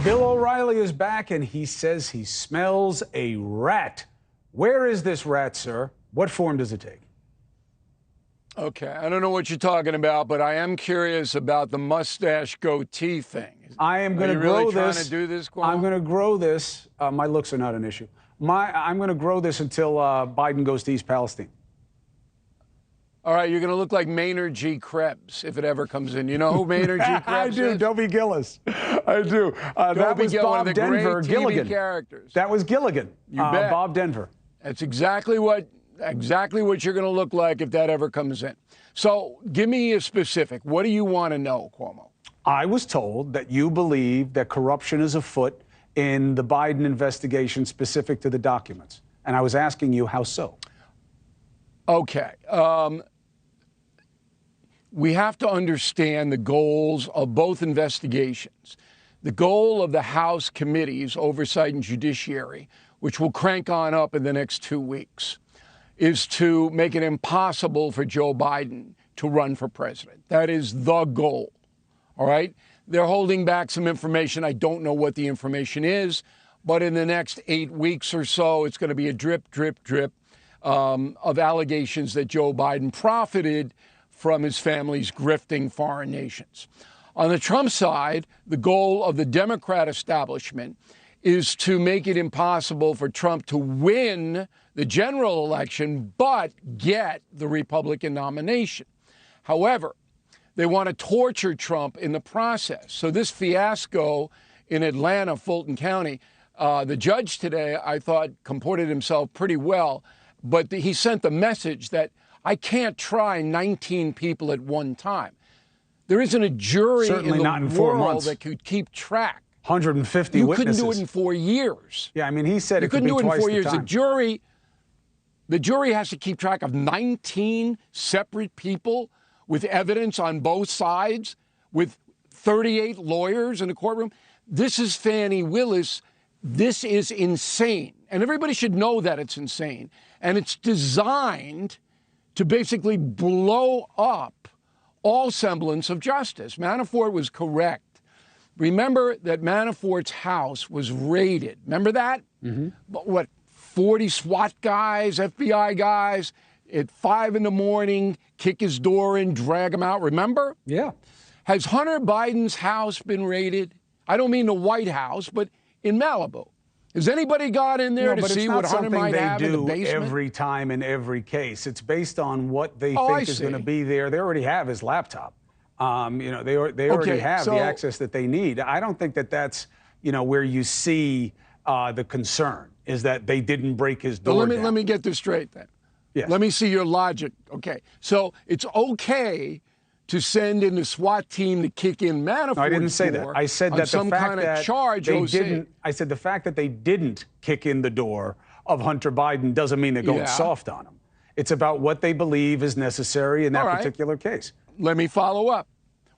Bill O'Reilly is back, and he says he smells a rat. Where is this rat, sir? What form does it take? Okay, I don't know what you're talking about, but I am curious about the mustache goatee thing. I am going to grow really this. Trying to do this, Cuomo? I'm going to grow this. My looks are not an issue. I'm going to grow this until Biden goes to East Palestine. All right, you're going to look like Maynard G. Krebs if it ever comes in. You know who Maynard G. Krebs I do, is? Dobie Gillis. I do. That was one of Bob the Denver, great TV Gilligan. characters. That was Gilligan. You bet. Bob Denver. That's exactly what you're going to look like if that ever comes in. So give me a specific. What do you want to know, Cuomo? I was told that you believe that corruption is afoot in the Biden investigation specific to the documents. And I was asking you how so. Okay. We have to understand the goals of both investigations. The goal of the House committees, Oversight and Judiciary, which will crank on up in the next 2 weeks, is to make it impossible for Joe Biden to run for president. That is the goal. All right? They're holding back some information. I don't know what the information is, but in the next 8 weeks or so, it's going to be a drip, drip, drip of allegations that Joe Biden profited from his family's grifting foreign nations. On the Trump side, the goal of the Democrat establishment is to make it impossible for Trump to win the general election, but get the Republican nomination. However, they want to torture Trump in the process. So this fiasco in Atlanta, Fulton County, the judge today, I thought, comported himself pretty well, but he sent the message that I can't try 19 people at one time. There isn't a jury Certainly in the world that could keep track. 150 you witnesses. couldn't do it in 4 years. Yeah, I mean, he said you it could couldn't be do it in 4 twice years. the time. The jury has to keep track of 19 separate people with evidence on both sides, with 38 lawyers in the courtroom. This is Fani Willis. This is insane. And everybody should know that it's insane. And it's designed to basically blow up all semblance of justice. Manafort was correct. Remember that Manafort's house was raided. Remember that? Mm-hmm. What, 40 SWAT guys, FBI guys, at 5 a.m, kick his door in, drag him out. Remember? Yeah. Has Hunter Biden's house been raided? I don't mean the White House, but in Malibu. Has anybody got in there to see what Hunter might have in the basement? Every time in every case. It's based on what they think is going to be there. They already have his laptop. They already have the access that they need. I don't think that that's, where you see the concern is that they didn't break his door down. Let me get this straight then. Yes. Let me see your logic. Okay. So it's okay to send in the SWAT team to kick in Manafort's No, I didn't say that. I said that some the fact kind that of charge they didn't. I said the fact that they didn't kick in the door of Hunter Biden doesn't mean they're going soft on him. It's about what they believe is necessary in that particular case. Let me follow up.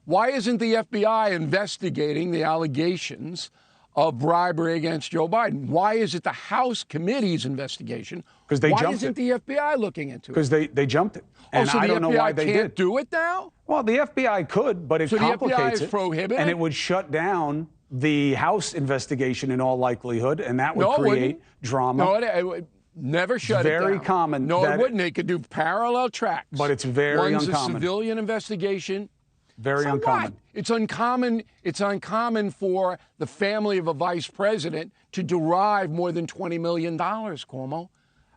Why isn't the FBI investigating the allegations of bribery against Joe Biden? Why is it the House committee's investigation? Because they jumped it. Why isn't the FBI looking into it? Because they jumped it. And so I don't know why they can't do it now? Well, the FBI could, but it complicates the FBI is it. Prohibited? And it would shut down the House investigation in all likelihood, and that would create drama. No, it would never shut it down. Very common. No, it wouldn't. They could do parallel tracks. But it's very One's uncommon. a civilian investigation. Very uncommon. What? It's uncommon. It's uncommon for the family of a vice president to derive more than $20 million, Cuomo.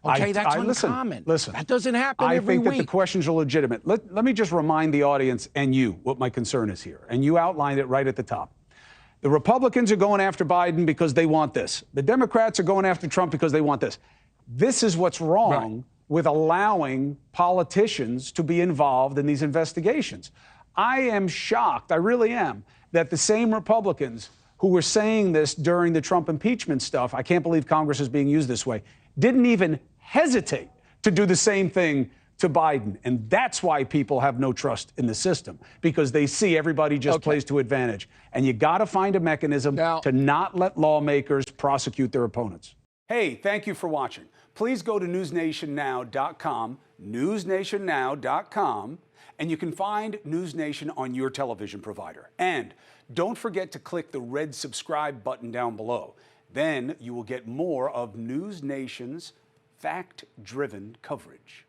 Okay, that's uncommon. Listen, that doesn't happen every week. I think that the questions are legitimate. Let me just remind the audience and you what my concern is here. And you outlined it right at the top. The Republicans are going after Biden because they want this. The Democrats are going after Trump because they want this. This is what's wrong with allowing politicians to be involved in these investigations. I am shocked, I really am, that the same Republicans who were saying this during the Trump impeachment stuff, I can't believe Congress is being used this way, didn't even hesitate to do the same thing to Biden. And that's why people have no trust in the system, because they see everybody just plays to advantage. And you got to find a mechanism to not let lawmakers prosecute their opponents. Hey, thank you for watching. Please go to newsnationnow.com, newsnationnow.com, and you can find NewsNation on your television provider. And Don't forget to click the red subscribe button down below. Then you will get more of NewsNation's fact-driven coverage.